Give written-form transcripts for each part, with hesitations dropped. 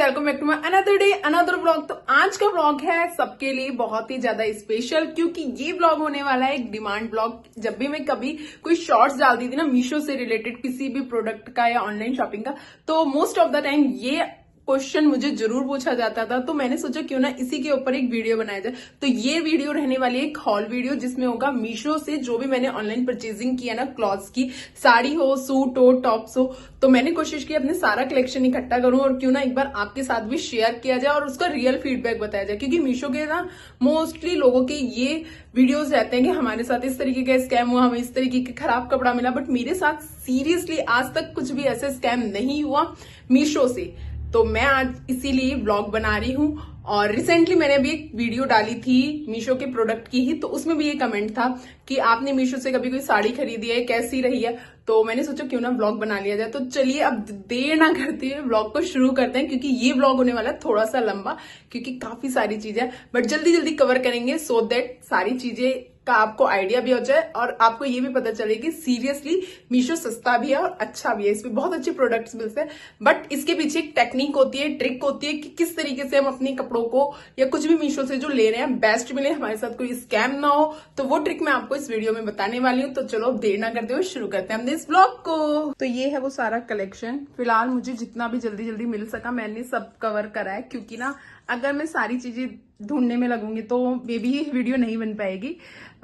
Welcome back to my another day another blog. तो आज का ब्लॉग है सबके लिए बहुत ही ज्यादा स्पेशल, क्योंकि ये ब्लॉग होने वाला है एक डिमांड ब्लॉग। जब भी मैं कभी कोई शॉर्ट्स डालती थी ना मीशो से रिलेटेड किसी भी प्रोडक्ट का या ऑनलाइन शॉपिंग का, तो मोस्ट ऑफ द टाइम ये क्वेश्चन मुझे जरूर पूछा जाता था। तो मैंने सोचा क्यों ना इसी के ऊपर एक वीडियो बनाया जाए। तो ये वीडियो रहने वाली है एक हॉल वीडियो, जिसमें होगा मीशो से जो भी मैंने ऑनलाइन परचेजिंग किया ना, क्लॉथ्स की, साड़ी हो, सूट हो, टॉप्स हो, तो मैंने कोशिश की अपने सारा कलेक्शन इकट्ठा करूं और क्यों ना एक बार आपके साथ भी शेयर किया जाए और उसका रियल फीडबैक बताया जाए। क्योंकि मीशो के ना मोस्टली लोगों के ये वीडियोस रहते हैं कि हमारे साथ इस तरीके का स्कैम हुआ, हमें इस तरीके का खराब कपड़ा मिला, बट मेरे साथ सीरियसली आज तक कुछ भी ऐसा स्कैम नहीं हुआ मीशो से। तो मैं आज इसीलिए ब्लॉग बना रही हूं। और रिसेंटली मैंने अभी एक वीडियो डाली थी मीशो के प्रोडक्ट की ही, तो उसमें भी ये कमेंट था कि आपने मीशो से कभी कोई साड़ी खरीदी है, कैसी रही है। तो मैंने सोचा क्यों ना ब्लॉग बना लिया जाए। तो चलिए अब देर ना करते हुए ब्लॉग को शुरू करते हैं, क्योंकि ये ब्लॉग होने वाला है थोड़ा सा लंबा, क्योंकि काफी सारी चीजें बट जल्दी जल्दी कवर करेंगे, सो दैट सारी चीजें का आपको आइडिया भी हो जाए और आपको ये भी पता चले कि सीरियसली मीशो सस्ता भी है और अच्छा भी है, इसमें बहुत अच्छे प्रोडक्ट्स मिलते हैं। बट इसके पीछे एक टेक्निक होती है, ट्रिक होती है कि किस तरीके से हम अपने कपड़ों को या कुछ भी मीशो से जो ले रहे हैं बेस्ट मिले, हमारे साथ कोई स्कैम ना हो। तो वो ट्रिक मैं आपको इस वीडियो में बताने वाली हूँ। तो चलो देर ना करते हुए शुरू करते हैं हमने इस ब्लॉग को। तो ये है वो सारा कलेक्शन। फिलहाल मुझे जितना भी जल्दी जल्दी मिल सका मैंने सब कवर करा है, क्योंकि ना अगर मैं सारी चीजें ढूंढने में लगूंगी तो मे बी ये वीडियो नहीं बन पाएगी,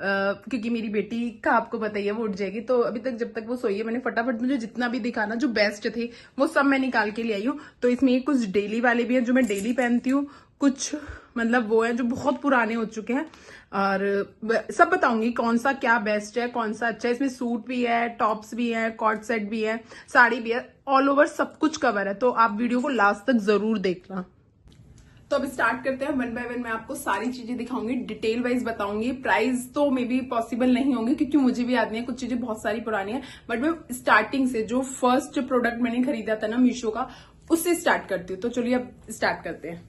क्योंकि मेरी बेटी का आपको पता ही है वो उठ जाएगी। तो अभी तक जब तक वो सोई है मैंने फटाफट मुझे जितना भी दिखाना जो बेस्ट थे वो सब मैं निकाल के ले आई हूँ। तो इसमें कुछ डेली वाले भी हैं जो मैं डेली पहनती हूँ, कुछ मतलब वो है जो बहुत पुराने हो चुके हैं, और सब बताऊंगी कौन सा क्या बेस्ट है, कौन सा अच्छा है। इसमें सूट भी है, टॉप्स भी है, कॉर्ड सेट भी है, साड़ी भी है, ऑल ओवर सब कुछ कवर है। तो आप वीडियो को लास्ट तक जरूर देखना। तो अब स्टार्ट करते हैं, वन बाय वन मैं आपको सारी चीजें दिखाऊंगी, डिटेल वाइज बताऊंगी। प्राइस तो मे बी पॉसिबल नहीं होंगे क्योंकि मुझे भी याद नहीं है, कुछ चीजें बहुत सारी पुरानी है। बट मैं स्टार्टिंग से जो फर्स्ट प्रोडक्ट मैंने खरीदा था ना मीशो का, उससे स्टार्ट करती हूँ। तो चलिए अब स्टार्ट करते हैं।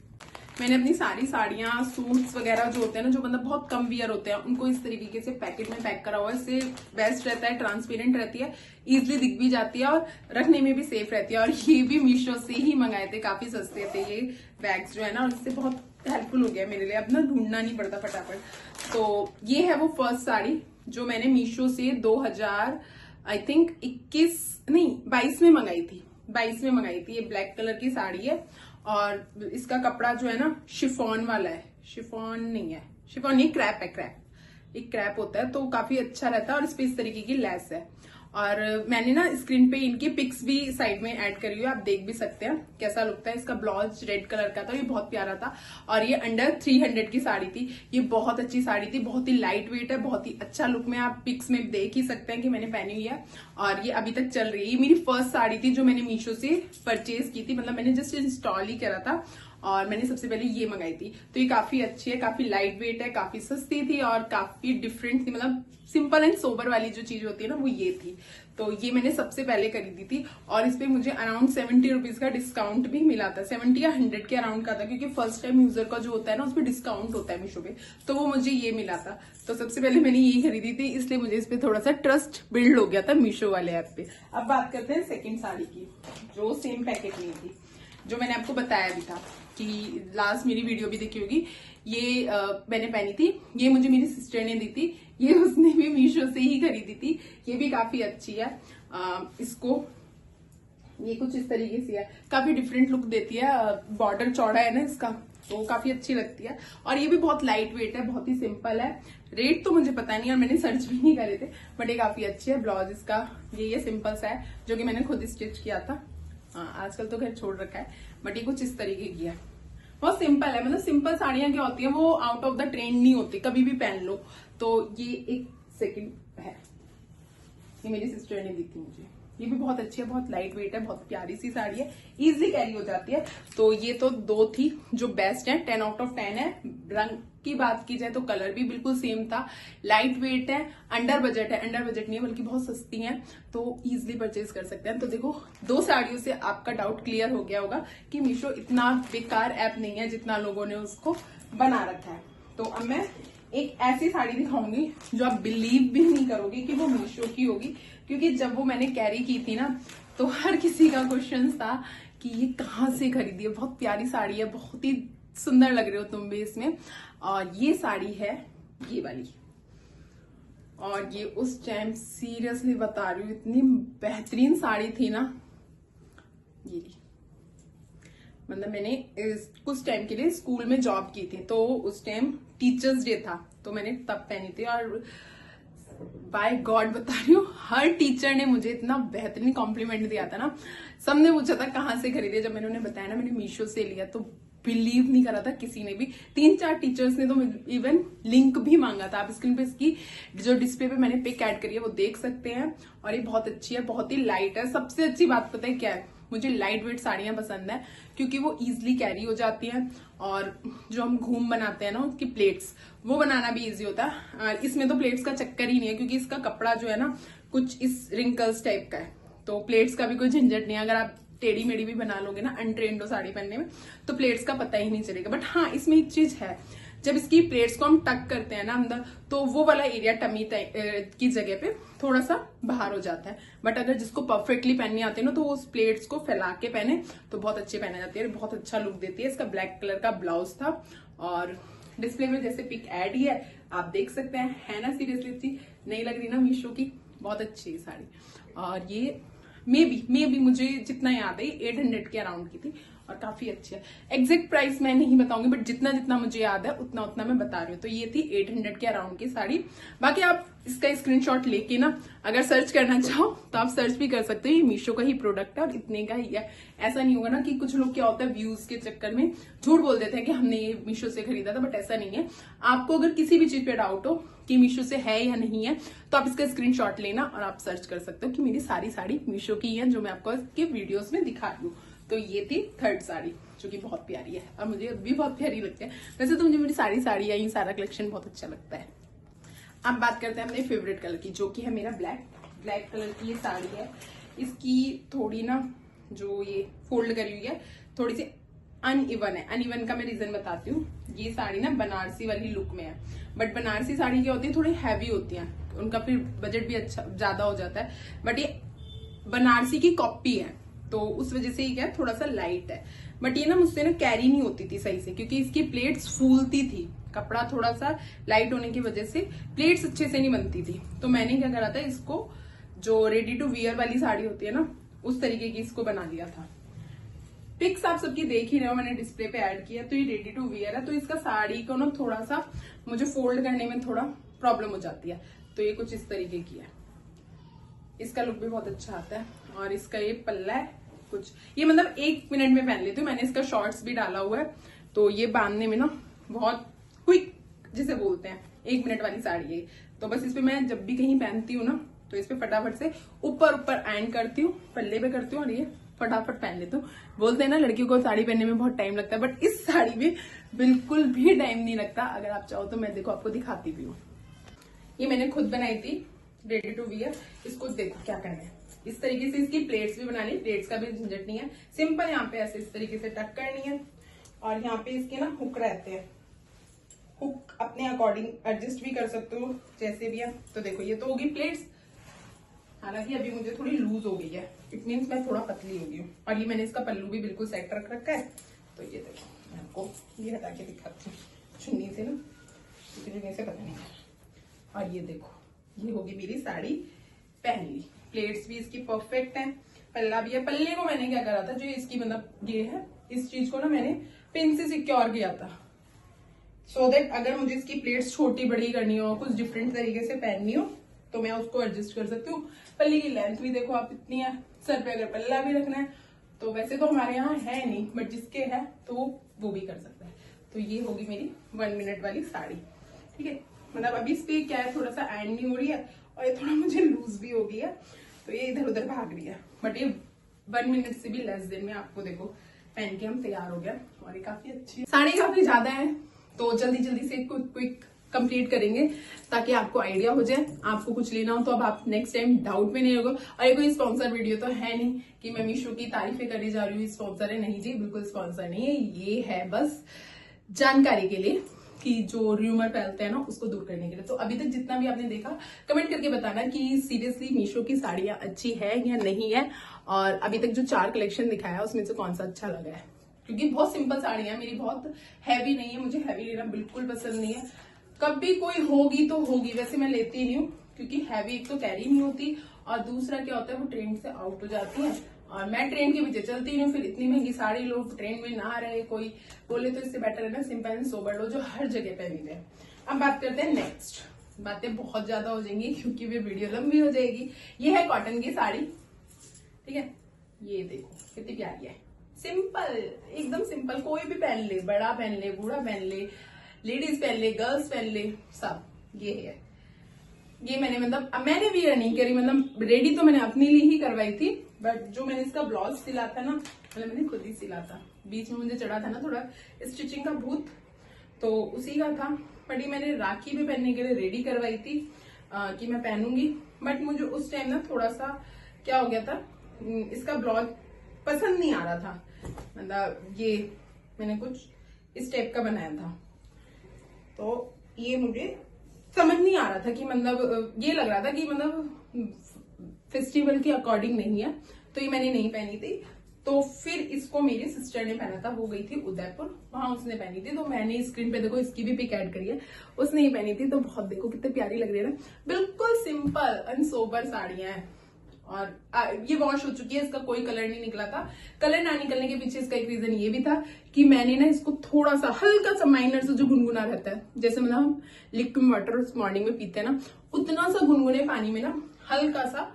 मैंने अपनी सारी साड़ियां, सूट्स वगैरह जो होते हैं ना, जो मतलब बहुत कम वियर होते हैं, उनको इस तरीके से पैकेट में पैक करा हुआ है। इससे बेस्ट रहता है, ट्रांसपेरेंट रहती है, इजिली दिख भी जाती है और रखने में भी सेफ रहती है। और ये भी मीशो से ही मंगाए थे, काफी सस्ते थे ये बैग्स जो है ना, और इससे बहुत हेल्पफुल हो गया मेरे लिए, अब ना ढूंढना नहीं पड़ता फटाफट। तो ये है वो फर्स्ट साड़ी जो मैंने मीशो से 2000 आई थिंक 22 में मंगाई थी। 22 में मंगाई थी। ये ब्लैक कलर की साड़ी है और इसका कपड़ा जो है ना शिफॉन वाला है, शिफॉन नहीं है, शिफॉन नहीं, क्रैप है, क्रैप, एक क्रैप होता है, तो काफी अच्छा रहता है। और इस पे इस तरीके की लेस है। और मैंने ना स्क्रीन पे इनकी पिक्स भी साइड में ऐड करी हुई है, आप देख भी सकते हैं कैसा लगता है। इसका ब्लाउज रेड कलर का था, ये बहुत प्यारा था और ये अंडर 300 की साड़ी थी। ये बहुत अच्छी साड़ी थी, बहुत ही लाइट वेट है, बहुत ही अच्छा लुक में, आप पिक्स में देख ही सकते हैं कि मैंने पहनी हुई है और ये अभी तक चल रही है। ये मेरी फर्स्ट साड़ी थी जो मैंने मीशो से परचेज की थी, मतलब मैंने जस्ट इंस्टॉल ही करा था और मैंने सबसे पहले ये मंगाई थी। तो ये काफी अच्छी है, काफी लाइट वेट है, काफी सस्ती थी और काफी डिफरेंट थी, मतलब सिंपल एंड सोबर वाली जो चीज होती है ना वो ये थी। तो ये मैंने सबसे पहले खरीदी थी और इस पे मुझे अराउंड 70 रुपीज का डिस्काउंट भी मिला था, 70 या 100 के अराउंड का था, क्योंकि फर्स्ट टाइम यूजर का जो होता है ना उसपे डिस्काउंट होता है मीशो पे, तो वो मुझे ये मिला था। तो सबसे पहले मैंने यही खरीदी थी, इसलिए मुझे इस पे थोड़ा सा ट्रस्ट बिल्ड हो गया था मीशो वाले ऐप पे। अब बात करते हैं सेकेंड साड़ी की, जो सेम पैकेट में थी, जो मैंने आपको बताया भी था कि लास्ट मेरी वीडियो भी देखी होगी। ये मैंने पहनी थी, ये मुझे मेरी सिस्टर ने दी थी, ये उसने भी मीशो से ही खरीदी थी। ये भी काफी अच्छी है। इसको ये कुछ इस तरीके से है, काफी डिफरेंट लुक देती है, बॉर्डर चौड़ा है ना इसका, तो काफी अच्छी लगती है। और ये भी बहुत लाइट वेट है, बहुत ही सिंपल है। रेट तो मुझे पता नहीं और मैंने सर्च भी नहीं करे थे, बट ये काफी अच्छी है। ब्लाउज इसका ये सिंपल सा है, जो कि मैंने खुद स्टिच किया था। आजकल तो घर छोड़ रखा है, बट ये कुछ इस तरीके की है, बहुत सिंपल है। मतलब सिंपल साड़ियां क्या होती है, वो आउट ऑफ द ट्रेंड नहीं होती, कभी भी पहन लो। तो ये एक सेकंड है, ये मेरी सिस्टर ने दी थी मुझे। ये भी बहुत अच्छी है, बहुत लाइट वेट है, बहुत प्यारी सी साड़ी है, इजिली कैरी हो जाती है। तो ये तो दो थी जो बेस्ट है, 10 आउट ऑफ 10 है। रंग की बात की जाए तो कलर भी बिल्कुल सेम था, लाइट वेट है, अंडर बजट है, अंडर बजट नहीं है बल्कि बहुत सस्ती है, तो इजिली परचेज कर सकते हैं। तो देखो, दो साड़ियों से आपका डाउट क्लियर हो गया होगा कि मीशो इतना बेकार ऐप नहीं है जितना लोगों ने उसको बना रखा है। तो अब मैं एक ऐसी साड़ी दिखाऊंगी जो आप बिलीव भी नहीं करोगे कि वो मीशो की होगी, क्योंकि जब वो मैंने कैरी की थी ना, तो हर किसी का क्वेश्चन था कि ये कहाँ से खरीदी है। बहुत प्यारी साड़ी है, बहुत ही सुंदर लग रहे हो तुम भी इसमें। और ये साड़ी है ये वाली, और ये उस टाइम सीरियसली बता रही हूँ इतनी बेहतरीन साड़ी थी ना। ये मतलब मैंने कुछ टाइम के लिए स्कूल में जॉब की थी, तो उस टाइम टीचर्स डे था, तो मैंने तब पहनी थी। और बाय गॉड बता रही हूँ, हर टीचर ने मुझे इतना बेहतरीन कॉम्प्लीमेंट दिया था ना। सबने पूछा था कहाँ से खरीदे, जब मैंने उन्हें बताया ना मैंने मीशो से लिया, तो बिलीव नहीं करा था किसी ने भी। 3-4 टीचर्स ने तो इवन लिंक भी मांगा था। आप स्क्रीन पे इसकी जो डिस्प्ले पे मैंने पिक ऐड करी है वो देख सकते हैं। और ये बहुत अच्छी है, बहुत ही लाइट है। सबसे अच्छी बात पता है क्या है, मुझे लाइट वेट साड़ियां पसंद है क्योंकि वो इजीली कैरी हो जाती हैं। और जो हम घूम बनाते हैं ना उसकी प्लेट्स, वो बनाना भी इजी होता है। और इसमें तो प्लेट्स का चक्कर ही नहीं है क्योंकि इसका कपड़ा जो है ना कुछ इस रिंकल्स टाइप का है, तो प्लेट्स का भी कोई झंझट नहीं है। अगर आप टेढ़ी मेढ़ी भी बना लोगे ना अनट्रेंड हो साड़ी पहनने में, तो प्लेट्स का पता ही नहीं चलेगा। बट हाँ, इसमें एक चीज है, जब इसकी प्लेट्स को हम टक करते हैं ना अंदर, तो वो वाला एरिया टमी की जगह पे थोड़ा सा बाहर हो जाता है। बट अगर जिसको परफेक्टली पहननी आती है ना, तो उस प्लेट्स को फैला के पहने तो बहुत अच्छे पहने जाती है, बहुत अच्छा लुक देती है। इसका ब्लैक कलर का ब्लाउज था और डिस्प्ले में जैसे पिक ऐड ही है, आप देख सकते हैं। है ना सीरियसली अच्छी नहीं लग रही ना मीशो की, बहुत अच्छी है साड़ी। और ये मे बी मुझे जितना याद है 800 के अराउंड की थी और काफी अच्छी है। एग्जैक्ट प्राइस मैं नहीं बताऊंगी, बट जितना मुझे याद है उतना मैं बता रही हूँ। तो ये थी 800 के अराउंड की साड़ी। बाकी आप इसका स्क्रीनशॉट लेके ना अगर सर्च करना चाहो तो आप सर्च भी कर सकते हो। ये मीशो का ही प्रोडक्ट है और इतने का ही है। ऐसा नहीं होगा ना कि कुछ लोग क्या होता है व्यूज के चक्कर में झूठ बोल देते हैं कि हमने ये मीशो से खरीदा था, बट ऐसा नहीं है। आपको अगर किसी भी चीज पे डाउट हो कि मीशो से है या नहीं है, तो आप इसका स्क्रीनशॉट लेना और आप सर्च कर सकते हो कि मेरी सारी साड़ी मीशो की है, जो मैं आपको इसके वीडियोस में दिखा रही हूँ। तो ये थी थर्ड साड़ी जो कि बहुत प्यारी है और मुझे अभी बहुत प्यारी लगती है। वैसे तो मुझे मेरी सारी साड़ियां, ये सारा कलेक्शन बहुत अच्छा लगता है। अब बात करते हैं अपने फेवरेट कलर की, जो कि है मेरा ब्लैक कलर की ये साड़ी है। इसकी थोड़ी ना जो ये फोल्ड करी हुई है थोड़ी सी अनइवन है। अनइवन का मैं रीजन बताती हूँ। ये साड़ी ना बनारसी वाली लुक में है, बट बनारसी साड़ी क्या होती है, थोड़ी हैवी होती है, उनका फिर बजट भी अच्छा ज्यादा हो जाता है। बट ये बनारसी की कॉपी है, तो उस वजह से ये क्या थोड़ा सा लाइट है। बट ये ना मुझसे ना कैरी नहीं होती थी सही से, क्योंकि इसकी प्लेट्स फूलती थी। कपड़ा थोड़ा सा लाइट होने की वजह से प्लेट्स अच्छे से नहीं बनती थी। तो मैंने क्या करा था, इसको जो रेडी टू वियर वाली साड़ी होती है ना, उस तरीके की इसको बना लिया था। पिक्स आप सबकी देख ही रहे हो, मैंने डिस्प्ले पे ऐड किया। तो ये रेडी टू वियर है, तो इसका साड़ी को ना थोड़ा सा मुझे फोल्ड करने में थोड़ा प्रॉब्लम हो जाती है। तो ये कुछ इस तरीके की है। इसका लुक भी बहुत अच्छा आता है। और इसका ये पल्ला है कुछ, ये मतलब 1 मिनट में पहन लेती हूँ। मैंने इसका शॉर्ट्स भी डाला हुआ है, तो ये बांधने में ना बहुत क्विक जिसे बोलते हैं 1 मिनट वाली साड़ी है। तो बस इस पे मैं जब भी कहीं पहनती हूँ ना, तो इस पे फटाफट से ऊपर एंड करती हूँ, पल्ले पे करती हूँ और ये फटाफट पहन लेती हूँ। बोलते हैं ना लड़कियों को साड़ी पहनने में बहुत टाइम लगता है, बट इस साड़ी में बिल्कुल भी टाइम नहीं लगता। अगर आप चाहो तो मैं देखो आपको दिखाती भी हूँ। ये मैंने खुद बनाई थी रेडी टू वियर। इसको देखो क्या करना है, इस तरीके से इसकी प्लेट्स भी बनानी, प्लेट्स का भी झंझट नहीं है। सिंपल यहाँ पे ऐसे इस तरीके से टक करनी है और यहाँ पे इसके ना हुक रहते हैं। हुक अपने अकॉर्डिंग एडजस्ट भी कर सकते हो जैसे भी है। तो देखो ये तो होगी प्लेट्स, हालांकि अभी मुझे थोड़ी लूज हो गई है, इट मीन्स मैं थोड़ा पतली हो गई हूँ। और ये मैंने इसका पल्लू भी बिल्कुल सेट रख रखा है। तो ये देखो मैं आपको ये हटा के दिखाती हूँ चुन्नी से ना, चुन्नी से पता नहीं। और ये देखो ये होगी मेरी साड़ी पहन ली। प्लेट्स भी इसकी परफेक्ट हैं, पल्ला भी है। पल्ले को मैंने क्या करा था, जो इसकी मतलब ये है, इस चीज को ना मैंने पिन से सिक्योर किया था, सो दैट अगर मुझे इसकी प्लेट्स छोटी बड़ी करनी हो, कुछ डिफरेंट तरीके से पहननी हो, तो मैं उसको एडजस्ट कर सकती हूँ। पल्ले की लेंथ भी देखो आप इतनी है। सर पे अगर पल्ला भी रखना है, तो वैसे तो हमारे यहाँ है नहीं, बट जिसके है तो वो भी कर सकता है। तो ये होगी मेरी 1 मिनट वाली साड़ी। ठीक है, मतलब अभी इस पे क्या है, थोड़ा सा एंड नहीं हो रही है और ये थोड़ा मुझे लूज भी हो गई है, तो ये इधर उधर भाग रही है। बट ये 1 मिनट से भी लेस देर में आपको देखो पहन के हम तैयार हो गया। और ये काफी अच्छी साड़ी, काफी ज्यादा है, तो जल्दी से क्विक कंप्लीट करेंगे ताकि आपको आइडिया हो जाए। आपको कुछ लेना हो तो अब आप नेक्स्ट टाइम डाउट में नहीं होगा। और ये कोई स्पॉन्सर वीडियो तो है नहीं कि मैं मीशो की तारीफें करने जा रही हूँ, स्पॉन्सर है नहीं जी, बिल्कुल स्पॉन्सर नहीं है। ये है बस जानकारी के लिए कि जो र्यूमर फैलते हैं ना उसको दूर करने के लिए। तो अभी तक जितना भी आपने देखा कमेंट करके बताना कि सीरियसली मीशो की साड़ियां अच्छी है या नहीं है, और अभी तक जो 4 कलेक्शन दिखाया है उसमें से कौन सा अच्छा लगा है। क्योंकि बहुत सिंपल साड़ियां मेरी, बहुत हैवी नहीं है, मुझे हैवी लेना बिल्कुल पसंद नहीं है। कभी कोई होगी तो होगी, वैसे मैं लेती नहीं हूँ क्योंकि हैवी एक तो कैरी नहीं होती और दूसरा क्या होता है वो ट्रेंड से आउट हो जाती है, और मैं ट्रेंड के पीछे चलती नहीं हूँ। फिर इतनी महंगी साड़ी लो, ट्रेंड में ना रहे कोई बोले, तो इससे बेटर है ना सिंपल एंड सोबर लो जो हर जगह पे मिले। अब बात करते हैं नेक्स्ट। बातें बहुत ज्यादा हो जाएंगी क्योंकि वे वीडियो लंबी हो जाएगी। ये है कॉटन की साड़ी, ठीक है। ये देखो कितनी प्यारी है, सिंपल, एकदम सिंपल, कोई भी पहन ले, बड़ा पहन ले, बूढ़ा पहन ले, लेडीज पहन ले, गर्ल्स पहन ले, सब। ये है, ये मैंने भी नहीं करी, मतलब रेडी तो मैंने अपने लिए ही करवाई थी, बट जो मैंने इसका ब्लाउज सिला था ना, मतलब मैंने खुद ही सिला था। बीच में मुझे चढ़ा था ना थोड़ा स्टिचिंग का भूत, तो उसी का था। बट ये मैंने राखी में पहनने के लिए रेडी करवाई थी कि मैं पहनूंगी। बट मुझे उस टाइम ना थोड़ा सा क्या हो गया था, इसका ब्लाउज पसंद नहीं आ रहा था, मतलब ये मैंने कुछ इस टाइप का बनाया था, तो ये मुझे समझ नहीं आ रहा था कि मतलब ये लग रहा था कि मतलब फेस्टिवल के अकॉर्डिंग नहीं है, तो ये मैंने नहीं पहनी थी। तो फिर इसको मेरी सिस्टर ने पहना था, वो गई थी उदयपुर, वहां उसने पहनी थी, तो मैंने स्क्रीन पे देखो इसकी भी पिक ऐड करी है, उसने ही पहनी थी। तो बहुत देखो कितनी प्यारी लग रही है ना, बिल्कुल सिंपल एंड सोबर साड़ियां हैं। और ये वॉश हो चुकी है, इसका कोई कलर नहीं निकला था। कलर ना निकलने के पीछे इसका एक रीजन ये भी था कि मैंने ना इसको थोड़ा सा हल्का सा माइनर से जो गुनगुना रहता है, जैसे मतलब हम लिक्विड वाटर मॉर्निंग में पीते हैं ना, उतना सा गुनगुने पानी में ना हल्का सा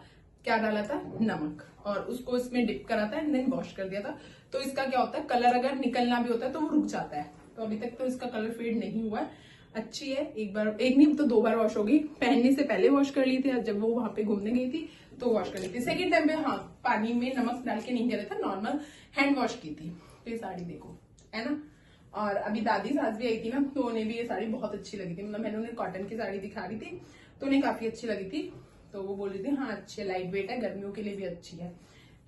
क्या डाला था, नमक, और उसको इसमें डिप करा था एंड देन वॉश कर दिया था। तो इसका क्या होता है, कलर अगर निकलना भी होता है तो वो रुक जाता है। तो अभी तक तो इसका कलर फेड नहीं हुआ है, अच्छी है। एक नहीं तो 2 बार वॉश होगी, पहनने से पहले वॉश कर ली थी, जब वो वहां पे घूमने गई थी तो वॉश कर ली थी। सेकेंड टाइम पे हाँ पानी में नमक डाल के नहीं करा था, नॉर्मल हैंड वॉश की थी। तो ये साड़ी देखो है ना। और अभी दादी सास भी आई थी ना, तो उन्हें भी ये साड़ी बहुत अच्छी लगी थी, मतलब मैंने उन्हें कॉटन की साड़ी दिखा रही थी तो उन्हें काफी अच्छी लगी थी। तो वो बोल रही थी हाँ अच्छी है, लाइट वेट है, गर्मियों के लिए भी अच्छी है।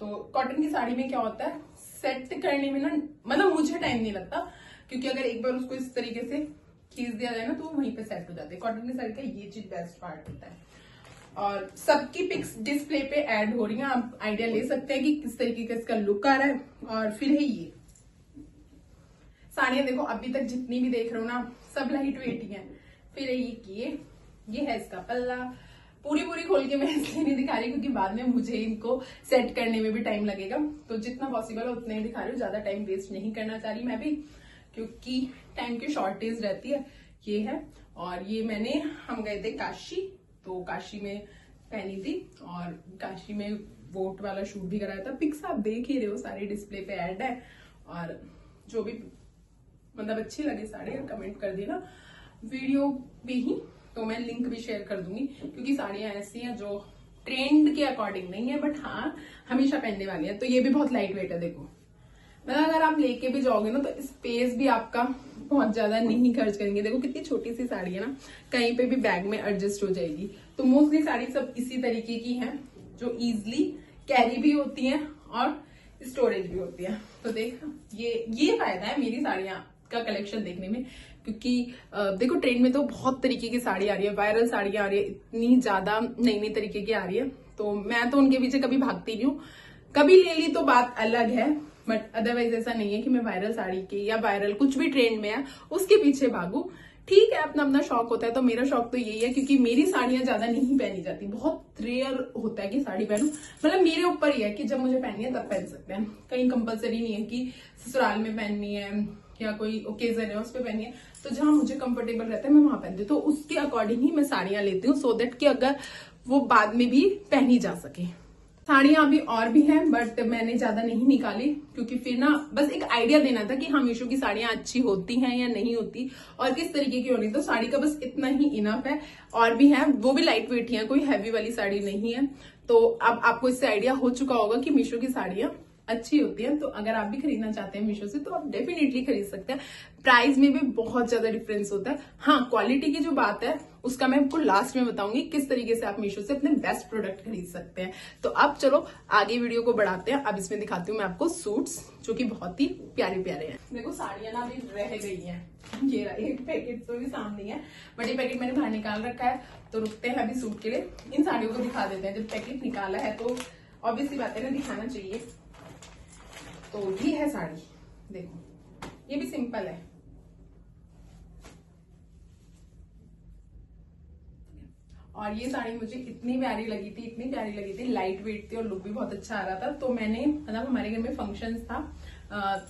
तो कॉटन की साड़ी में क्या होता है, सेट करने में ना मतलब मुझे टाइम नहीं लगता, क्योंकि अगर एक बार उसको इस तरीके से खींच दिया जाए ना तो वहीं पे सेट हो जाते हैं। कॉटन की साड़ी का ये चीज बेस्ट पार्ट होता है। और सबकी पिक्स डिस्प्ले पे ऐड हो रही हैं, आप आइडिया ले सकते हैं कि किस तरीके का इसका लुक आ रहा है। और फिर है ये साड़ियां देखो, अभी तक जितनी भी देख रहे हो ना सब लाइट वेट ही है। फिर है ये है इसका पल्ला, पूरी खोल के मैं इसलिए नहीं दिखा रही क्योंकि बाद में मुझे इनको सेट करने में भी टाइम लगेगा, तो जितना पॉसिबल है उतना ही दिखा रही हूँ, ज्यादा टाइम वेस्ट नहीं करना चाह रही मैं भी, क्योंकि टाइम की शॉर्टेज रहती है। ये है, और ये हम गए थे काशी, तो काशी में पहनी थी, और काशी में वोट वाला शूट भी कराया था। पिक्स आप देख ही रहे हो, सारी डिस्प्ले पे ऐड है। और जो भी मतलब अच्छी लगे साड़ी कमेंट कर देना वीडियो में ही, तो मैं लिंक भी शेयर कर दूंगी, क्योंकि साड़ियां ऐसी हैं जो ट्रेंड के अकॉर्डिंग नहीं है, बट हाँ हमेशा पहनने वाली है। तो ये भी बहुत लाइट वेट है देखो, मतलब अगर आप लेके भी जाओगे ना तो स्पेस भी आपका बहुत ज्यादा नहीं खर्च करेंगे। देखो कितनी छोटी सी साड़ी है ना, कहीं पे भी बैग में एडजस्ट हो जाएगी। तो मोस्टली साड़ी सब इसी तरीके की हैं जो इजिली कैरी भी होती हैं और स्टोरेज भी होती है। तो देख ये फायदा है मेरी साड़ियां का कलेक्शन देखने में, क्योंकि देखो ट्रेंड में तो बहुत तरीके की साड़ी आ रही है, वायरल साड़ियां आ रही है, इतनी ज्यादा नई तरीके की आ रही है। तो मैं तो उनके पीछे कभी भागती नहीं हूँ, कभी ले ली तो बात अलग है, बट अदरवाइज ऐसा नहीं है कि मैं वायरल साड़ी के या वायरल कुछ भी ट्रेंड में है उसके पीछे भागू। ठीक है, अपना अपना शौक होता है, तो मेरा शौक तो यही है, क्योंकि मेरी साड़ियां ज्यादा नहीं पहनी जाती, बहुत रेयर होता है कि साड़ी पहनूं। मतलब मेरे ऊपर ही है कि जब मुझे पहननी है तब पहन सकते हैं, कहीं कंपलसरी नहीं है कि ससुराल में पहननी है या कोई ओकेजन है उस पर पहनी है। तो जहां मुझे कंफर्टेबल रहता है मैं वहां पहनती हूँ, तो उसके अकॉर्डिंग ही मैं साड़ियां लेती हूँ, सो दैट कि अगर वो बाद में भी पहनी जा सके। साड़ियां अभी और भी हैं, बट मैंने ज्यादा नहीं निकाली, क्योंकि फिर ना बस एक आइडिया देना था कि हाँ मीशो की साड़ियां अच्छी होती हैं या नहीं होती और किस तरीके की होनी। तो साड़ी का बस इतना ही इनफ है। और भी है, वो भी लाइट वेट ही है, कोई हैवी वाली साड़ी नहीं है। तो अब आपको इससे आइडिया हो चुका होगा कि मीशो की साड़ियां अच्छी होती है। तो अगर आप भी खरीदना चाहते हैं मीशो से तो आप डेफिनेटली खरीद सकते हैं। प्राइस में भी बहुत ज्यादा डिफरेंस होता है। हाँ, क्वालिटी की जो बात है उसका मैं आपको लास्ट में बताऊंगी किस तरीके से आप मीशो से अपने बेस्ट प्रोडक्ट खरीद सकते हैं। तो अब चलो आगे वीडियो को बढ़ाते हैं। अब इसमें दिखाती हूँ मैं आपको सूट्स जो कि बहुत ही प्यारे प्यारे हैं। देखो साड़ियां ना अभी रह गई हैं, ये एक पैकेट तो भी सामने है, बट ये पैकेट मैंने बाहर निकाल रखा है। तो रुकते हैं अभी सूट के लिए, इन साड़ियों को दिखा देते हैं। जब पैकेट निकाला है तो ऑब्वियसली बात है ना, दिखाना चाहिए। तो ये है साड़ी, देखो ये भी सिंपल है। और ये साड़ी मुझे इतनी प्यारी लगी थी, लाइट वेट थी और लुक भी बहुत अच्छा आ रहा था। तो मैंने मतलब हमारे घर में फंक्शंस था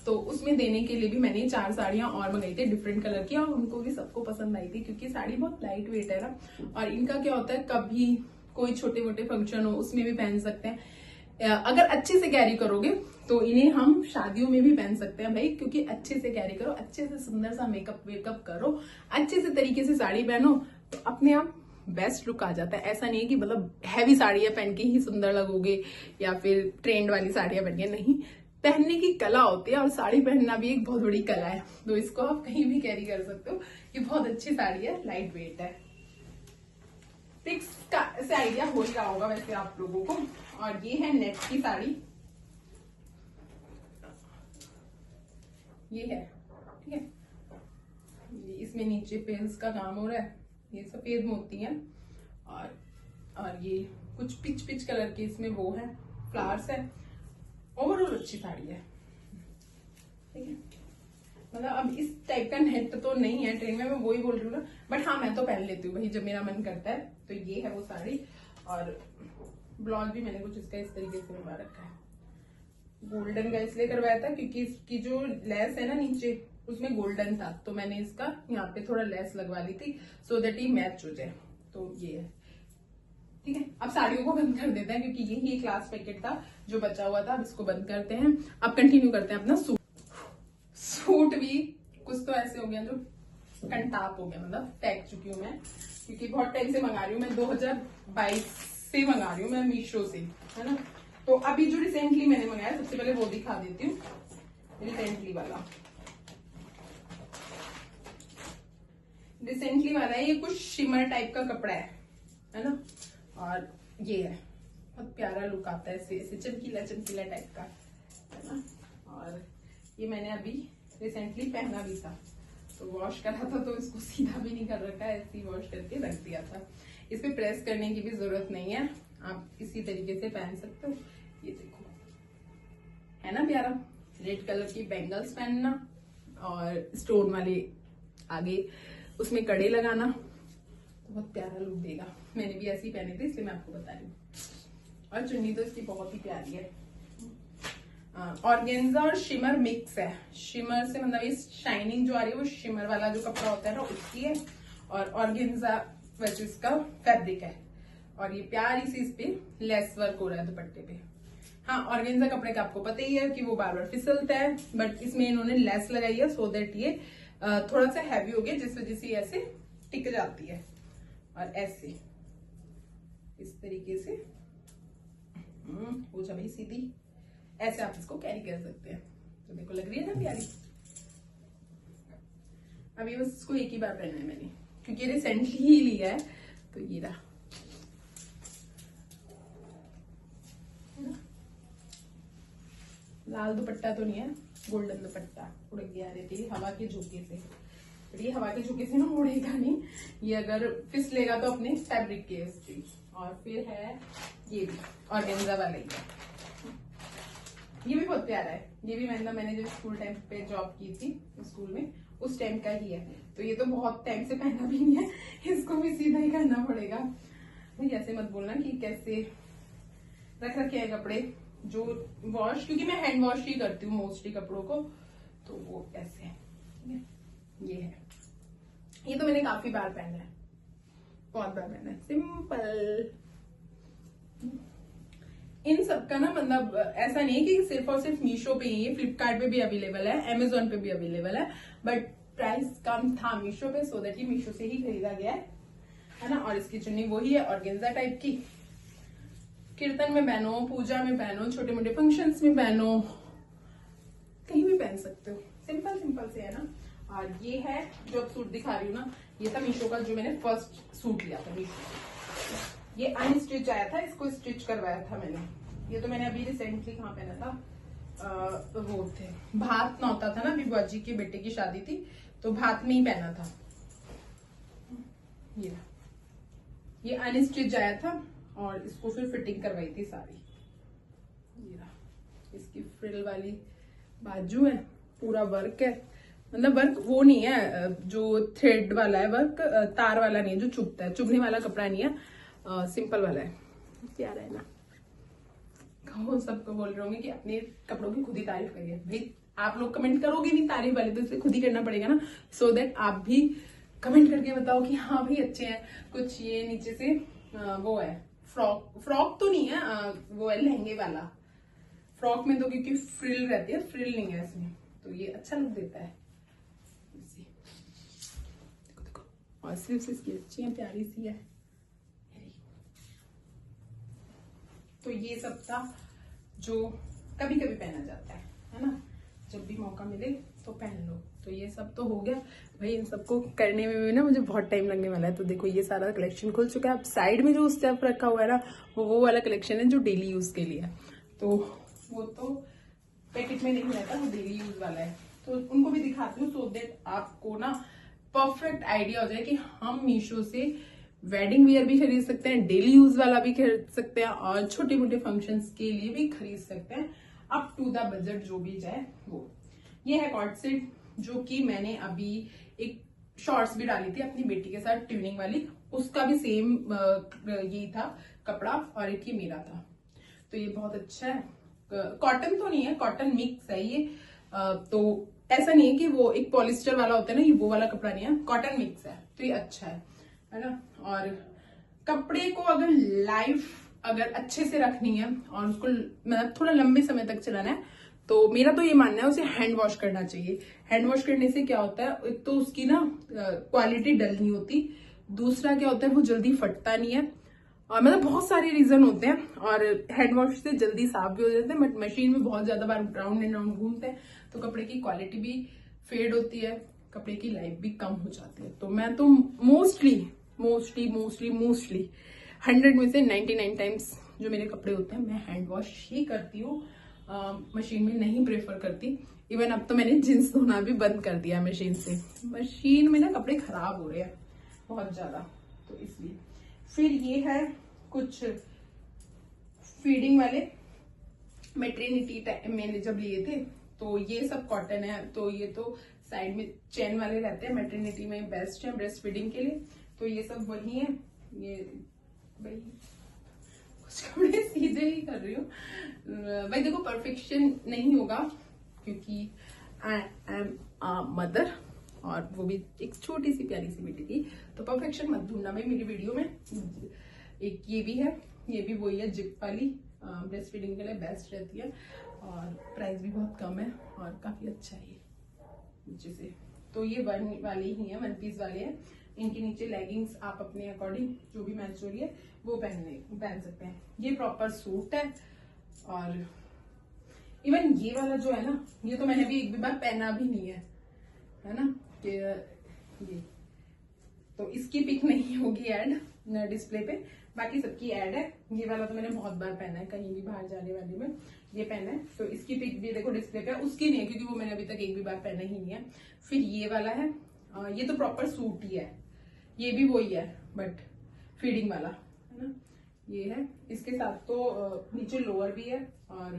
तो उसमें देने के लिए भी मैंने 4 साड़ियां और मंगाई थी डिफरेंट कलर की, और उनको भी सबको पसंद आई थी क्योंकि साड़ी बहुत लाइट वेट है ना। और इनका क्या होता है, कभी कोई छोटे मोटे फंक्शन हो उसमें भी पहन सकते हैं। अगर अच्छे से कैरी करोगे तो इन्हें हम शादियों में भी पहन सकते हैं भाई, क्योंकि अच्छे से कैरी करो, अच्छे से सुंदर सा मेकअप वेकअप करो, अच्छे से तरीके से साड़ी पहनो तो अपने आप बेस्ट लुक आ जाता है। ऐसा नहीं है कि मतलब हैवी साड़ियां पहन के ही सुंदर लगोगे या फिर ट्रेंड वाली साड़ियां पहन के, नहीं, पहनने की कला होती है और साड़ी पहनना भी एक बहुत बड़ी कला है। तो इसको आप कहीं भी कैरी कर सकते हो। ये बहुत अच्छी साड़ी है, लाइट वेट है। पिक्स का ऐसे आइडिया हो ही रहा होगा वैसे आप लोगों को। और ये है नेट की साड़ी, ये है, ठीक है। इसमें नीचे पेल्स का काम हो रहा है, ये सफेद मोती है और ये कुछ पिच पिच कलर के इसमें वो है, फ्लावर्स है। ओवरऑल अच्छी साड़ी है, ठीक है। मतलब अब इस टाइप का नेट तो नहीं है ट्रेन में, मैं वही बोल रही हूँ ना, बट हाँ मैं तो पहन लेती हूँ भाई जब मेरा मन करता है। तो ये है वो साड़ी, और ब्लाउज भी मैंने कुछ इसका इस तरीके से बनवा रखा है। गोल्डन का इसलिए करवाया था क्योंकि इसकी जो लेस है ना नीचे उसमें गोल्डन था, तो मैंने इसका यहाँ पे थोड़ा लेस लगवा ली थी सो दैट ये मैच हो जाए। तो ये है, ठीक है। अब साड़ियों को बंद कर देते हैं क्योंकि यही एक लास्ट पैकेट था जो बचा हुआ था। अब इसको बंद करते हैं, अब कंटिन्यू करते हैं अपना सूट भी कुछ तो ऐसे हो गया जो कंटाप हो गया, मतलब फेंक चुकी हूँ मैं, क्योंकि बहुत टाइम से मंगा रही हूँ मैं, 2022 से मंगा रही हूँ मैं मीशो से, है ना। तो अभी जो रिसेंटली मैंने मंगाया, सबसे पहले वो दिखा देती हूँ। रिसेंटली वाला है, ये कुछ शिमर टाइप का कपड़ा है ना। और ये है, बहुत प्यारा लुक आता है ऐसे चमकीला चमकीला टाइप का, है ना। और ये मैंने अभी रिसेंटली पहना भी था, तो वॉश करा था, तो इसको सीधा भी नहीं कर रखा है, ऐसे ही वॉश करके रख दिया था। इस पे प्रेस करने की भी जरूरत नहीं है, आप इसी तरीके से पहन सकते हो। ये देखो, है ना प्यारा। रेड कलर की बैंगल्स पहनना और स्टोन वाले आगे उसमें कड़े लगाना, बहुत प्यारा लुक देगा। मैंने भी ऐसे ही पहने थे इसलिए मैं आपको बता रही हूँ। और चुन्नी तो इसकी बहुत ही प्यारी है, ऑर्गेन्जा और शिमर मिक्स है। शिमर से मतलब इस शाइनिंग जो आ रही है वो शिमर वाला जो कपड़ा होता है ना उसकी है, और ऑर्गेन्जा वैसे इसका फैब्रिक है। और ये प्यारी सी इस पे लेस वर्क हो रहा है दुपट्टे पे। हाँ, ऑर्गेन्जा कपड़े का आपको पता ही है कि वो बार बार फिसलता है, बट इसमें इन्होंने लेस लगाई है सो दैट ये थोड़ा सा हैवी हो गया, जिस वजह से ऐसे टिक जाती है। और ऐसे इस तरीके से हो जा भाई सीधी, ऐसे आप इसको कैरी कर सकते हैं। तो देखो लग रही है ना प्यारी। अभी बस इसको एक ही बार पहना है मैंने, क्योंकि रिसेंटली ही लिया है। तो ये रहा, लाल दुपट्टा तो नहीं है, गोल्डन दुपट्टा उड़ गया रहती है हवा के झोंके से। ये हवा के झोंके से ना उड़ेगा नहीं, ये अगर फिसलेगा तो अपने फैब्रिक के उसकी। और फिर है ये भी ऑर्गेन्जा वाला ही है, ये भी बहुत प्यारा है। ये भी मैंने जब स्कूल टाइम पे जॉब की थी स्कूल में उस टाइम का ही है। तो ये तो बहुत टाइम से पहना भी नहीं है, इसको भी सीधा ही करना पड़ेगा भाई। ऐसे मत बोलना कि कैसे रख रखे हैं कपड़े जो वॉश, क्योंकि मैं हैंड वॉश ही करती हूँ मोस्टली कपड़ों को, तो वो ऐसे है। ये है, ये तो मैंने काफी बार पहना है, बहुत बार पहना है। सिंपल इन सब का ना मतलब ऐसा नहीं है कि सिर्फ और सिर्फ मीशो पे ही है, फ्लिपकार्ट पे भी अवेलेबल है, अमेजोन पे भी अवेलेबल है, बट प्राइस कम था मीशो पे सो दैट ये मीशो से ही खरीदा गया है ना। और इसकी चुन्नी वही है ऑर्गेन्जा टाइप की, कीर्तन में पहनो, पूजा में पहनो, छोटे मोटे फंक्शंस में पहनो, कहीं भी पहन सकते हो। सिंपल सिंपल से है ना। और ये है जो अब सूट दिखा रही हूँ ना, ये था मीशो का जो मैंने फर्स्ट सूट लिया था मीशो। ये अनस्टिच आया था, इसको स्टिच करवाया था मैंने। ये तो मैंने अभी रिसेंटली कहाँ पहना था, वो थे भात नौता था ना, अभी बुआ जी के बेटे की शादी थी तो भात में ही पहना था। ये अनस्टिच आया था और इसको फिर फिटिंग करवाई थी सारी। इसकी फ्रिल वाली बाजू है, पूरा वर्क है, मतलब वर्क वो नहीं है जो थ्रेड वाला है, वर्क तार वाला नहीं है जो चुभता है, चुभने वाला कपड़ा नहीं है, सिंपल वाला है। प्यारा है ना। कहो सबको बोल रहे होंगे कि अपने कपड़ों की खुद ही तारीफ करिए। भाई आप लोग कमेंट करोगे नहीं तारीफ वाले, तो इसे खुद ही करना पड़ेगा ना, सो दैट आप भी कमेंट करके बताओ कि हाँ भाई अच्छे हैं। कुछ ये नीचे से वो है फ्रॉक तो नहीं है, वो है लहंगे वाला। फ्रॉक में तो क्योंकि फ्रिल रहती है, फ्रिल नहीं है इसमें, तो ये अच्छा लुक देता है। देखो देखो, और स्लीव्स इसकी अच्छी है, प्यारी सी है। तो ये सब था जो कभी कभी पहना जाता है ना, जब भी मौका मिले तो पहन लो। तो ये सब तो हो गया भाई, इन सबको करने में भी ना मुझे बहुत टाइम लगने वाला है। तो देखो ये सारा कलेक्शन खुल चुका है। अब साइड में जो स्टेप रखा हुआ है ना, वो वाला कलेक्शन है जो डेली यूज के लिए है। तो वो तो पैकेट में नहीं रहता, वो डेली यूज वाला है। तो उनको भी दिखाती हूँ, सो दैट आपको ना परफेक्ट आइडिया हो जाए कि हम मीशो से वेडिंग वियर भी खरीद सकते हैं, डेली यूज वाला भी खरीद सकते हैं, और छोटे मोटे फंक्शंस के लिए भी खरीद सकते हैं, अप टू द बजट जो भी जाए वो। ये है कॉर्ड सेट, जो कि मैंने अभी एक शॉर्ट्स भी डाली थी अपनी बेटी के साथ ट्यूनिंग वाली, उसका भी सेम यही था कपड़ा, और एक ही मेरा था। तो ये बहुत अच्छा है। कॉटन तो नहीं है, कॉटन मिक्स है ये, तो ऐसा नहीं है कि वो एक पॉलिस्टर वाला होता है ना, ये वो वाला कपड़ा नहीं है, कॉटन मिक्स है, तो ये अच्छा है ना। और कपड़े को अगर अच्छे से रखनी है और उसको मतलब थोड़ा लंबे समय तक चलाना है, तो मेरा तो ये मानना है उसे हैंड वॉश करना चाहिए। हैंड वॉश करने से क्या होता है, एक तो उसकी ना क्वालिटी डल नहीं होती, दूसरा क्या होता है वो जल्दी फटता नहीं है, और मतलब बहुत सारे रीजन होते हैं। और हैंड वॉश से जल्दी साफ भी हो जाते हैं, बट मशीन में बहुत ज्यादा बार राउंड एंड राउंड घूमते हैं तो कपड़े की क्वालिटी भी फेड होती है, कपड़े की लाइफ भी कम हो जाती है। तो मैं तो मोस्टली 100 में से 99 टाइम्स जो मेरे कपड़े होते हैं मैं हैंड वॉश ही करती हूँ, मशीन में नहीं प्रेफर करती। इवन अब तो मैंने जींस धोना भी बंद कर दिया मशीन से, मशीन में ना कपड़े खराब हो रहे हैं बहुत ज्यादा, तो इसलिए। फिर ये है कुछ फीडिंग वाले, मैटरनिटी मैंने जब लिए थे तो ये सब कॉटन है, तो ये तो साइड में चेन वाले रहते हैं, मैटरनिटी में बेस्ट है ब्रेस्ट फीडिंग के लिए, तो ये सब वही है। ये भाई कुछ कपड़े सीधे ही कर रही हूँ भाई, देखो परफेक्शन नहीं होगा क्योंकि आई एम अ मदर, और वो भी एक छोटी सी प्यारी सी बेटी थी, तो परफेक्शन मत ढूंढना भाई मेरी वीडियो में। एक ये भी है, ये भी वही है जिप वाली, ब्रेस्ट फीडिंग के लिए बेस्ट रहती है, और प्राइस भी बहुत कम है और काफी अच्छा है ये नीचे से। तो ये वन वाले ही है, 1 पीस वाले हैं। इनके नीचे लेगिंग्स आप अपने अकॉर्डिंग जो भी मैच हो रही है वो पहन सकते हैं। ये प्रॉपर सूट है, और इवन ये वाला जो है ना, ये तो मैंने भी एक भी बार पहना भी नहीं है ना, कि ये तो इसकी पिक नहीं होगी ऐड डिस्प्ले पे, बाकी सबकी ऐड है। ये वाला तो मैंने बहुत बार पहना है, कहीं भी बाहर जाने वाले में ये पहना है, तो इसकी पिक भी देखो डिस्प्ले पे, उसकी नहीं है क्योंकि वो मैंने अभी तक एक भी बार पहना ही नहीं है। फिर ये वाला है, ये तो प्रॉपर सूट ही है, ये भी वही है बट फीडिंग वाला है ना, ये है। इसके साथ तो नीचे लोअर भी है और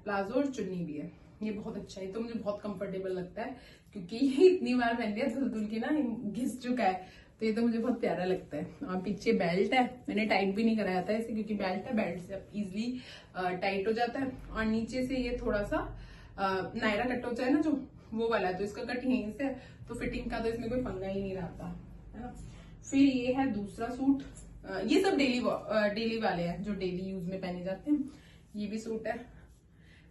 प्लाजो और चुन्नी भी है। ये बहुत अच्छा है, तो मुझे बहुत कंफर्टेबल लगता है क्योंकि ये इतनी बार पहन लिया धुल के ना घिस चुका है, तो ये तो मुझे बहुत प्यारा लगता है। और पीछे बेल्ट है, मैंने टाइट भी नहीं कराया था इसे क्योंकि बेल्ट है, बेल्ट से अब इजिली टाइट हो जाता है। और नीचे से ये थोड़ा सा नायरा कट होता है ना जो, वो वाला है, तो इसका कट यहीं से, तो फिटिंग का तो इसमें कोई पंगा ही नहीं रहता है ना। फिर ये है दूसरा सूट, ये सब डेली वाले हैं जो डेली यूज में पहने जाते हैं। ये भी सूट है।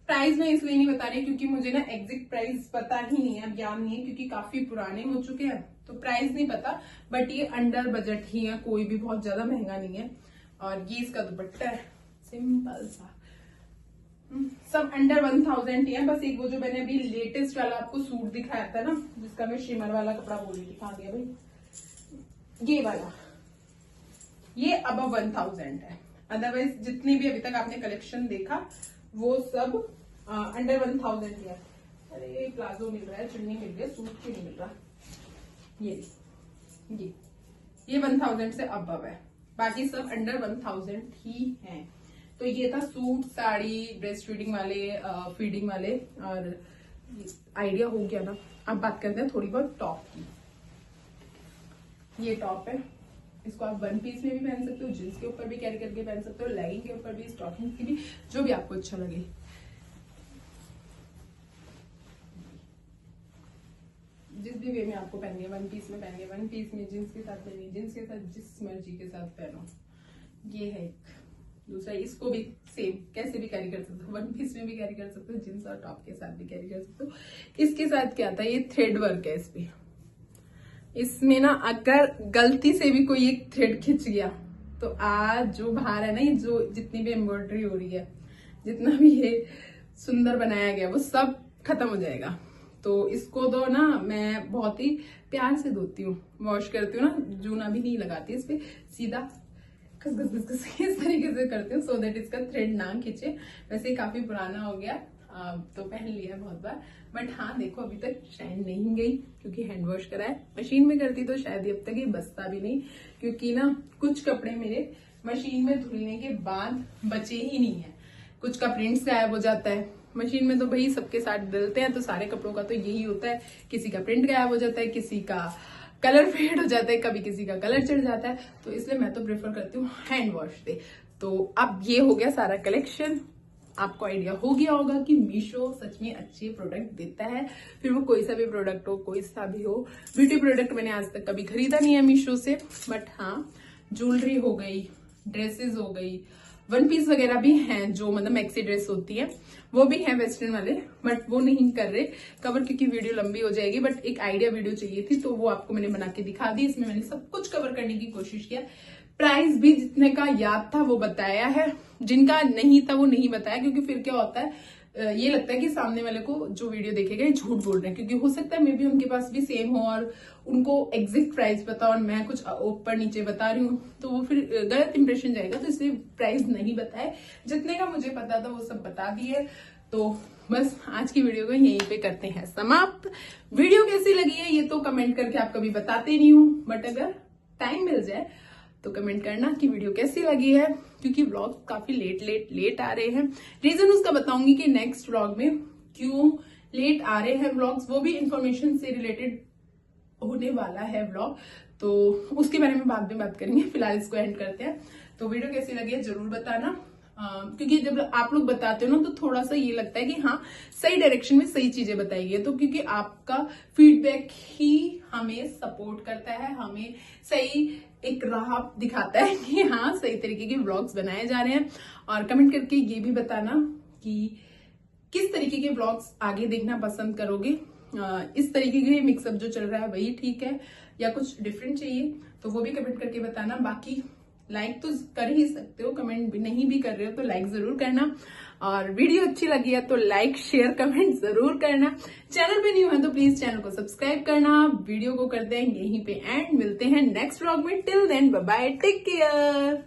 प्राइस मैं इसलिए नहीं बता रही क्योंकि मुझे ना एग्जैक्ट प्राइस पता ही नहीं है, अब याद नहीं है क्योंकि काफी पुराने हो चुके हैं, तो प्राइस नहीं पता, बट ये अंडर बजट ही है, कोई भी बहुत ज्यादा महंगा नहीं है। और ये इसका दुपट्टा है, सिंपल सा, सब अंडर 1000 ही है। बस एक वो जो मैंने अभी लेटेस्ट वाला आपको सूट दिखाया था ना, जिसका मैं शिमर वाला कपड़ा बोल रही थी, कहाँ गया भाई, ये वाला, ये अब 1000 है। अदरवाइज जितनी भी अभी तक आपने कलेक्शन देखा वो सब अंडर 1000 ही है। अरे प्लाजो मिल रहा है, चुन्नी मिल रही है, सूट क्यों नहीं मिल रहा। ये 1000 से अबव है, बाकी सब अंडर 1000 ही हैं। तो ये था सूट, साड़ी, ब्रेस्ट फीडिंग वाले, फीडिंग वाले, और आइडिया हो गया ना। अब बात करते हैं थोड़ी बहुत टॉप की। ये टॉप है, इसको आप वन पीस में भी पहन सकते हो, जींस के ऊपर भी कैरी करके पहन सकते हो, लेगिंग के ऊपर भी, स्टॉकिंग की भी, जो भी आपको अच्छा लगे। जिस भी वे में आपको पहनिए, वन पीस में पहनिए, वन पीस में, जींस के साथ पहनिए, जींस के साथ, जिस मर्जी के साथ पहनो। ये है एक दूसरा, इसको भी सेम कैसे भी कैरी कर सकते हो, वन पीस में भी कैरी कर सकते हो, जींस और टॉप के साथ भी कैरी कर सकते हो। इसके साथ क्या आता है, ये थ्रेड वर्क है इस पे। इसमें ना अगर गलती से भी कोई एक थ्रेड खिंच गया तो आज जो बाहर है ना, ये जो जितनी भी एम्ब्रॉयडरी हो रही है, जितना भी ये सुंदर बनाया गया, वो सब खत्म हो जाएगा। तो इसको तो ना मैं बहुत ही प्यार से धोती हूँ, वॉश करती हूँ ना, जूना भी नहीं लगाती इस पे, सीधा घस घस घस घस इस तरीके से करती हूँ, सो दैट इसका थ्रेड ना खींचे। वैसे काफी पुराना हो गया, तो पहन लिया बहुत बार, बट हाँ देखो अभी तक शाइन नहीं गई, क्योंकि हैंड वॉश करा है। मशीन में करती तो शायद अब तक ये बचता भी नहीं, क्योंकि ना कुछ कपड़े मेरे मशीन में धुलने के बाद बचे ही नहीं है। कुछ का प्रिंट्स गायब हो जाता है, मशीन में तो भाई सबके साथ डलते हैं, तो सारे कपड़ों का तो यही होता है, किसी का प्रिंट गायब हो जाता है, किसी का कलर फेड हो जाता है, कभी किसी का कलर चढ़ जाता है। तो इसलिए मैं तो प्रेफर करती हूँ हैंड वॉश से। तो अब ये हो गया सारा कलेक्शन। आपको आइडिया हो गया होगा कि मीशो सच में अच्छे प्रोडक्ट देता है, फिर वो कोई सा भी प्रोडक्ट हो, कोई सा भी हो। ब्यूटी प्रोडक्ट मैंने आज तक कभी खरीदा नहीं है मीशो से, बट हाँ ज्वेलरी हो गई, ड्रेसेस हो गई, वन पीस वगैरह भी हैं, जो मतलब मैक्सी ड्रेस होती है वो भी है वेस्टर्न वाले, बट वो नहीं कर रहे कवर क्योंकि वीडियो लंबी हो जाएगी। बट एक आइडिया वीडियो चाहिए थी, तो वो आपको मैंने बना के दिखा दी। इसमें मैंने सब कुछ कवर करने की कोशिश किया, प्राइस भी जितने का याद था वो बताया है, जिनका नहीं था वो नहीं बताया, क्योंकि फिर क्या होता है, ये लगता है कि सामने वाले को जो वीडियो देखेगा ये झूठ बोल रहे हैं, क्योंकि हो सकता है मे बी उनके पास भी सेम हो और उनको एग्जैक्ट प्राइस पता और मैं कुछ ऊपर नीचे बता रही हूँ, तो वो फिर गलत इंप्रेशन जाएगा। तो इसलिए प्राइस नहीं बताए, जितने का मुझे पता था वो सब बता दिए। तो बस आज की वीडियो को यहीं पे करते हैं समाप्त। वीडियो कैसी लगी है ये तो कमेंट करके आप कभी बताते नहीं हूँ, बट अगर टाइम मिल जाए तो कमेंट करना कि वीडियो कैसी लगी है, क्योंकि व्लॉग काफी लेट आ रहे हैं। रीजन उसका बताऊंगी कि नेक्स्ट व्लॉग में क्यों लेट आ रहे हैं व्लॉग्स, वो भी इंफॉर्मेशन से रिलेटेड होने वाला है व्लॉग, तो उसके बारे में बाद में बात करेंगे। फिलहाल इसको एंड करते हैं। तो वीडियो कैसी लगी है जरूर बताना, क्योंकि जब आप लोग बताते हो ना तो थोड़ा सा ये लगता है कि हाँ सही डायरेक्शन में सही चीजें बताई है, तो क्योंकि आपका फीडबैक ही हमें सपोर्ट करता है, हमें सही एक राह दिखाता है कि हाँ सही तरीके के व्लॉग्स बनाए जा रहे हैं। और कमेंट करके ये भी बताना कि किस तरीके के व्लॉग्स आगे देखना पसंद करोगे, इस तरीके के मिक्सअप जो चल रहा है वही ठीक है या कुछ डिफरेंट चाहिए, तो वो भी कमेंट करके बताना। बाकी लाइक तो कर ही सकते हो, कमेंट भी नहीं भी कर रहे हो तो लाइक जरूर करना, और वीडियो अच्छी लगी है तो लाइक शेयर कमेंट जरूर करना। चैनल पे न्यू है तो प्लीज चैनल को सब्सक्राइब करना। वीडियो को करते हैं यहीं पे एंड, मिलते हैं नेक्स्ट व्लॉग में। Till then bye bye, take care.